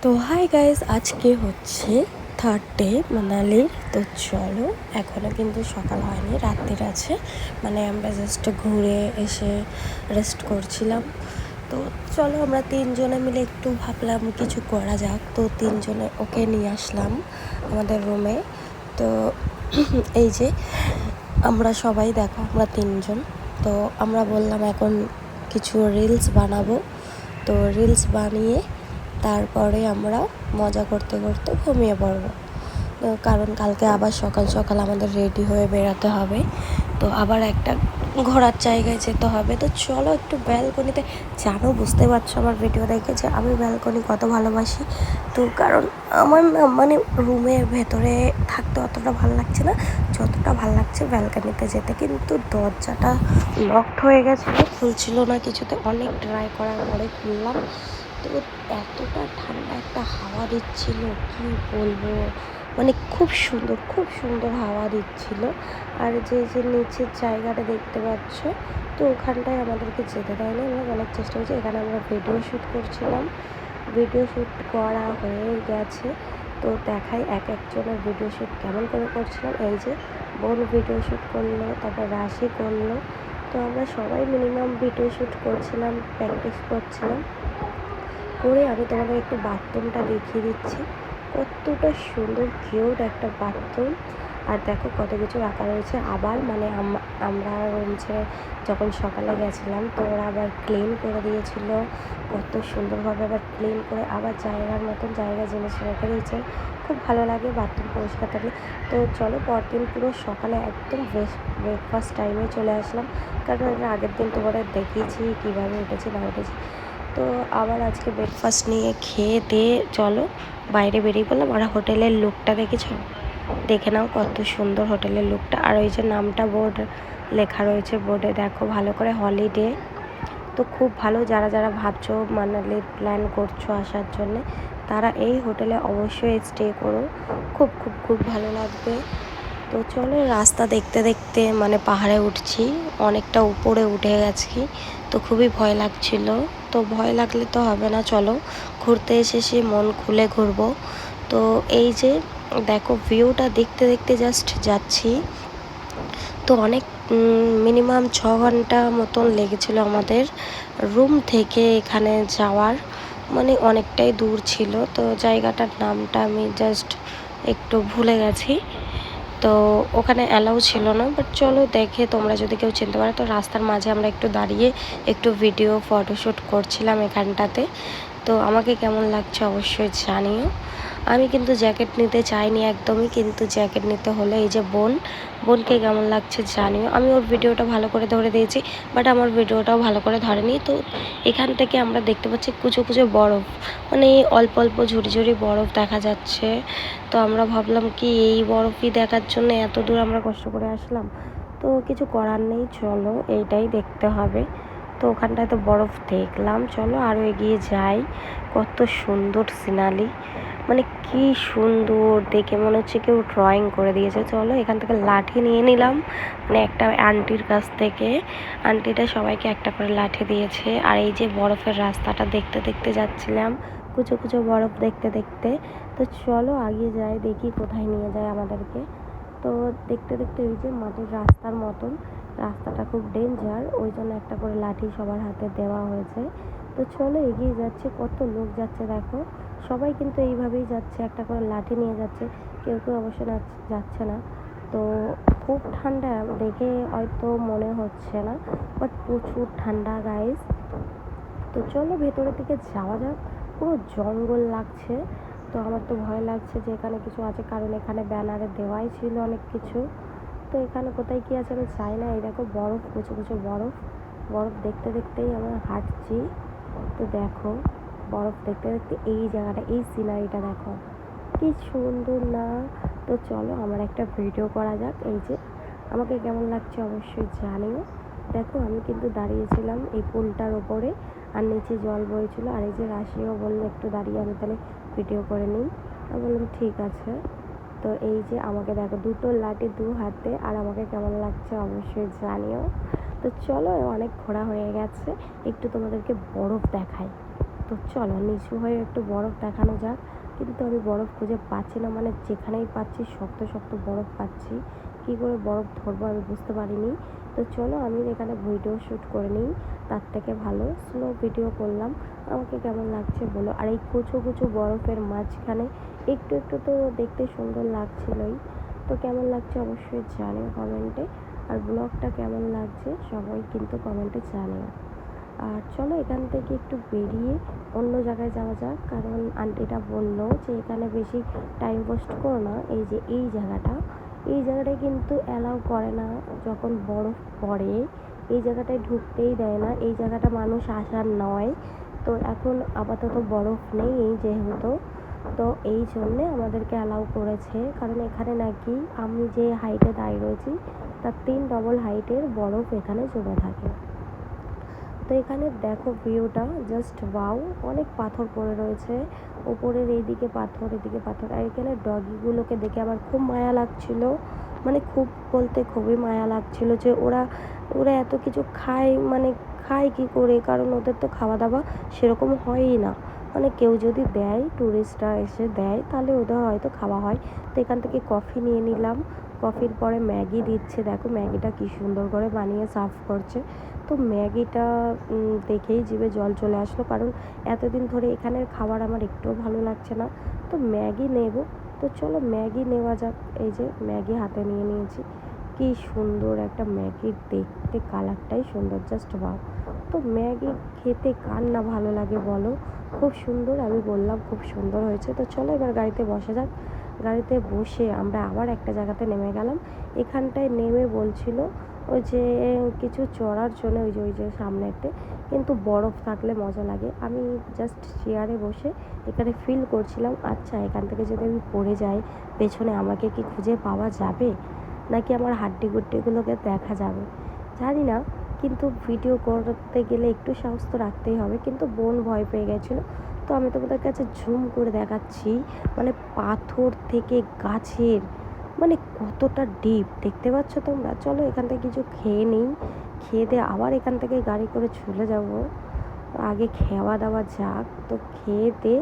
তো hi guys, আজকে হচ্ছে থার্ড ডে মানালির। তো চলো, এখনও কিন্তু সকাল হয়নি, রাত্রির আছে। আমরা জাস্ট ঘুরে এসে রেস্ট করছিলাম। তো চলো, আমরা তিনজনে মিলে একটু ভাবলাম কিছু করা যাক। তো তিনজনে ওকে নিয়ে আসলাম আমাদের রুমে। তো এই যে আমরা সবাই, দেখো আমরা তিনজন। তো আমরা বললাম এখন কিছু রিলস বানাবো। তো রিলস বানিয়ে তারপরে আমরা মজা করতে করতে ঘুমিয়ে পড়বো। কারণ কালকে আবার সকাল সকাল আমাদের রেডি হয়ে বেরোতে হবে। তো আবার একটা ঘোরার জায়গায় যেতে হবে। তো চলো একটু ব্যালকনিতে, জানো, বুঝতে পারছো আমার ভিডিও দেখে যে আমি ব্যালকনি কত ভালোবাসি। তো কারণ আমার রুমের ভেতরে থাকতে অতটা ভালো লাগছে না, যতটা ভালো লাগছে ব্যালকনিতে যেতে। কিন্তু দরজাটা লকড হয়ে গেছিলো, খুলছিল না কিছুতে। অনেক ট্রাই করার পরে খুললাম। তো এতটা ঠান্ডা একটা হাওয়া দিচ্ছিল, কি বলবো, খুব সুন্দর খুব সুন্দর হাওয়া দিচ্ছিল। আর যে নিচের জায়গাটা দেখতে পাচ্ছ, তো ওখানটায় আমাদেরকে যেতে দেয়নি। আমরা অনেক চেষ্টা করছি। এখানে আমরা ভিডিও শ্যুট করছিলাম, ভিডিও শ্যুট করা হয়ে গেছে। তো দেখাই এক একজনের ভিডিও শ্যুট কেমন করে করছিলাম। এই যে বোন ভিডিও শ্যুট করলো, তারপর রাশি করলো। তো আমরা সবাই মিনিমাম ভিডিও শ্যুট করছিলাম, প্র্যাকটিস করছিলাম। করে আমি তোমাদের একটু বাথরুমটা দেখিয়ে দিচ্ছি। কতটা সুন্দর কিউট একটা বাথরুম। আর দেখো কত কিছু রাখা রয়েছে। আবার আমরা রুম ছেড়ে যখন সকালে গেছিলাম, তো ওরা আবার ক্লিন করে দিয়েছিল কত সুন্দরভাবে। আবার ক্লিন করে আবার জায়গার মতন জায়গা জিনিস রেখে দিয়েছে। খুব ভালো লাগে বাথরুম পরিষ্কার থাকলে। তো চলো, পরদিন পুরো সকালে একদম ব্রেকফাস্ট টাইমে চলে আসলাম। কারণ আগের দিন তোমাদের দেখিয়েছি কীভাবে উঠেছি না উঠেছি। তো আবার আজকে ব্রেকফাস্ট নিয়ে খেয়ে দিয়ে চলো বাইরে বেরিয়ে পড়লাম। আর হোটেলের লুকটা দেখেছো? দেখে নাও কত সুন্দর হোটেলের লুকটা। আর ওই যে নামটা বোর্ড লেখা রয়েছে বোর্ডে, দেখো ভালো করে, হলিডে। তো খুব ভালো। যারা যারা ভাবছো মানালির প্ল্যান করছো আসার জন্যে, তারা এই হোটেলে অবশ্যই স্টে করো। খুব খুব খুব ভালো লাগবে। তো চলো, রাস্তা দেখতে দেখতে পাহাড়ে উঠছি, অনেকটা উপরে উঠে গেছি। তো খুবই ভয় লাগছিল। তো ভয় লাগলে তো হবে না, চলো ঘুরতে এসেছি, মন খুলে ঘুরবো। তো এই যে দেখো, ভিউটা দেখতে দেখতে জাস্ট যাচ্ছি। তো অনেক মিনিমাম 6 ঘন্টা মতন লেগেছিল আমাদের রুম থেকে এখানে যাওয়ার। অনেকটাই দূর ছিল। তো জায়গাটার নামটা আমি জাস্ট একটু ভুলে গেছি। তো ওখানে অ্যালাউ ছিল না, বাট চলো দেখে, তোমরা যদি কেউ চিনতে পারো। তো রাস্তার মাঝে আমরা একটু দাঁড়িয়ে একটু ভিডিও ফটোশ্যুট করছিলাম এখানটাতে। তো আমাকে কেমন লাগছে অবশ্যই জানিও। আমি কিন্তু জ্যাকেট নিতে চাইনি একদমই, কিন্তু জ্যাকেট নিতে হলে এই যে বোনকে কেমন লাগছে জানিও। আমি ওর ভিডিওটা ভালো করে ধরে দিয়েছি, বাট আমার ভিডিওটাও ভালো করে ধরেনি। তো এখান থেকে আমরা দেখতে পাচ্ছি কুচো কুচো বরফ, অল্প অল্প ঝুড়ি ঝুড়ি বরফ দেখা যাচ্ছে। তো আমরা ভাবলাম কি এই বরফই দেখার জন্য এত দূর আমরা কষ্ট করে আসলাম। তো কিছু করার নেই, চলো এইটাই দেখতে হবে। তো ওখানটায় তো বরফ দেখলাম, চলো আরও এগিয়ে যাই। কত সুন্দর সিনারি, কি সুন্দর দেখে, মনে হচ্ছে কেউ ড্রয়িং করে দিয়েছে। চলো এখান থেকে লাঠি নিয়ে নিলাম, একটা আন্টির কাছ থেকে। আন্টিটা সবাইকে একটা করে লাঠি দিয়েছে। আর এই যে বরফের রাস্তাটা দেখতে দেখতে যাচ্ছিলাম, কুচো কুচো বরফ দেখতে দেখতে। তো চলো আগে যাই, দেখি কোথায় নিয়ে যায় আমাদেরকে। তো দেখতে দেখতে ওই যে মাটির রাস্তার মতন, রাস্তাটা খুব ডেঞ্জার, ওই জন্য একটা করে লাঠি সবার হাতে দেওয়া হয়েছে। তো চলো এগিয়ে যাচ্ছে, কত লোক যাচ্ছে দেখো। সবাই কিন্তু এইভাবেই যাচ্ছে, একটা করে লাঠি নিয়ে যাচ্ছে। কেউ কেউ অবশ্য যাচ্ছে না। তো খুব ঠান্ডা দেখে হয়তো মনে হচ্ছে না, বাট প্রচুর ঠান্ডা গাইস। তো চলো ভেতরের দিকে যাওয়া যাক। পুরো জঙ্গল লাগছে। তো আমার তো ভয় লাগছে যে এখানে কিছু আছে, কারণ এখানে ব্যানারে দেওয়াই ছিল অনেক কিছু। তো এখানে কোথায় কী আছে আমি চাই না। এই দেখো বরফ, কুচো কুচো বরফ। বরফ দেখতে দেখতেই আমরা হাঁটছি। তো দেখো বরফ দেখতে দেখতে এই জায়গাটা, এই সিনারিটা দেখো কি সুন্দর না। তো চলো আমার একটা ভিডিও করা যাক। এই যে আমাকে কেমন লাগছে অবশ্যই জানিও। দেখো আমি কিন্তু দাঁড়িয়েছিলাম এই পুলটার ওপরে, আর নিচে জল বইছিল। আর এই যে রাশিও বললো একটু দাঁড়িয়ে আমি তাহলে ভিডিও করে নিই। আমি বললাম ঠিক আছে। তো এই যে আমাকে দেখো, দুটো লাঠি দু হাতে, আর আমাকে কেমন লাগছে অবশ্যই জানিও। তো চলো অনেক ঘোরা হয়ে গেছে, একটু তোমাদেরকে বরফ দেখাই। তো চলো নিচু হয়ে একটু বরফ দেখানো যাক। কিন্তু আমি বরফ খুঁজে পাচ্ছি না, মানে যেখানেই পাচ্ছি শক্ত শক্ত বরফ পাচ্ছি। কী করে বরফ ধরবো আমি বুঝতে পারিনি। তো চলো আমি এখানে ভিডিও শ্যুট করে নিই, তার থেকে ভালো স্লো ভিডিও করলাম। আমাকে কেমন লাগছে বলো। আর এই কুচো কুচো বরফের মাঝখানে একটু একটু তো দেখতে সুন্দর লাগছিলই। তো কেমন লাগছে অবশ্যই জানিও কমেন্টে। আর ব্লগটা কেমন লাগছে সবাই কিন্তু কমেন্টে জানিও। আর চলো এখান থেকে একটু বেরিয়ে অন্য জায়গায় যাওয়া যাক, কারণ আন্টিটা বললো যে এখানে বেশি টাইম ওয়েস্ট করো না। এই যে এই জায়গাটায় কিন্তু অ্যালাউ করে না যখন বরফ পড়ে, এই জায়গাটায় ঢুকতেই দেয় না, এই জায়গাটা মানুষ আসার নয়। তো এখন আপাতত বরফ নেই এই যেহেতু, তো এই জন্যে আমাদেরকে অ্যালাউ করেছে, কারণ এখানে নাকি আমি যে হাইটে দাঁড়িয়ে রয়েছি তার 3 ডবল হাইটের বরফ এখানে জমে থাকে। তো এখানে দেখো ভিউটা জাস্ট ওয়াও, অনেক পাথর পড়ে রয়েছে, ওপরের এইদিকে পাথর এদিকে পাথর। আর এখানে ডগিগুলোকে দেখে আমার খুব মায়া লাগছিল, মানে খুব বলতে খুবই মায়া লাগছিল যে ওরা ওরা এত কিছু খায়, মানে খায় কী করে, কারণ ওদের তো খাওয়া দাওয়া সেরকম হয়ই না। মানে কেউ যদি দেয়, ট্যুরিস্টরা এসে দেয়, তাহলে ওদের হয়তো খাওয়া হয়। তো এখান থেকে কফি নিয়ে নিলাম, কফির পরে ম্যাগি দিচ্ছে, দেখো ম্যাগিটা কী সুন্দর করে বানিয়ে সার্ভ করছে। তো ম্যাগিটা দেখেই জিভে জল চলে আসলো, কারণ এতদিন ধরে এখানের খাবার আমার একটুও ভালো লাগছে না। তো ম্যাগি নেব, তো চলো ম্যাগি নেওয়া যাক। এই যে ম্যাগি হাতে নিয়ে নিয়েছি, কি সুন্দর একটা ম্যাগি, দেখতে কালারটাই সুন্দর, জাস্ট ওয়াও। তো ম্যাগি খেতে কার না ভালো লাগে বলো, খুব সুন্দর, আমি বললাম খুব সুন্দর হয়েছে। তো চলো এবার গাড়িতে বসে যাক। গাড়িতে বসে আমরা আবার একটা জায়গাতে নেমে গেলাম। এখানটায় নেমে বলছিল ওই যে কিছু চড়ার জন্য, ওই যে সামনেতে কিন্তু বরফ থাকলে মজা লাগে। আমি জাস্ট চেয়ারে বসে এখানে ফিল করছিলাম, আচ্ছা এখান থেকে যদি আমি পড়ে যাই পেছনে আমাকে কি খুঁজে পাওয়া যাবে, নাকি আমার হাড্ডি গুড্ডিগুলোকে দেখা যাবে জানি না। কিন্তু ভিডিও করতে গেলে একটু সাহস তো রাখতেই হবে, কিন্তু বোন ভয় পেয়ে গেছিলো। তো আমি তোমাদের কাছে ঝুম করে দেখাচ্ছি, মানে পাথর থেকে গাছের, মানে কতটা ডিপ দেখতে পাচ্ছ তোমরা। চলো এখান থেকে কিছু খেয়ে নিই, খেয়ে দিয়ে আবার এখান থেকে গাড়ি করে চলে যাব। আগে খাওয়া দাওয়া যাক। তো খেয়ে দিয়ে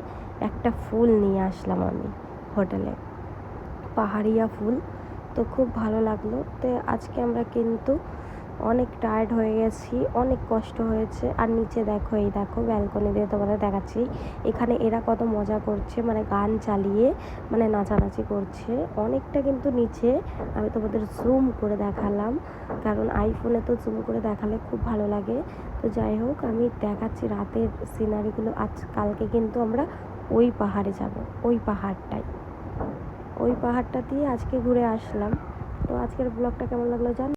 একটা ফুল নিয়ে আসলাম আমি হোটেলে, পাহাড়িয়া ফুল। তো খুব ভালো লাগলো। তো আজকে আমরা কিন্তু অনেক টায়ার্ড হয়ে গেছি, অনেক কষ্ট হয়েছে। আর নিচে দেখো, এই দেখো ব্যালকনি দিয়ে তোমাদের দেখাচ্ছি, এখানে এরা কত মজা করছে, মানে গান চালিয়ে মানে নাচানাচি করছে অনেকটা। কিন্তু নিচে আমি তোমাদের জুম করে দেখালাম, কারণ আইফোনে তো জুম করে দেখালে খুব ভালো লাগে। তো যাই হোক আমি দেখাচ্ছি রাতের সিনারিগুলো। কালকে কিন্তু আমরা ওই পাহাড়ে যাব, ওই পাহাড়টা দিয়ে আজকে ঘুরে আসলাম। তো আজকের ব্লগটা কেমন লাগলো জানো।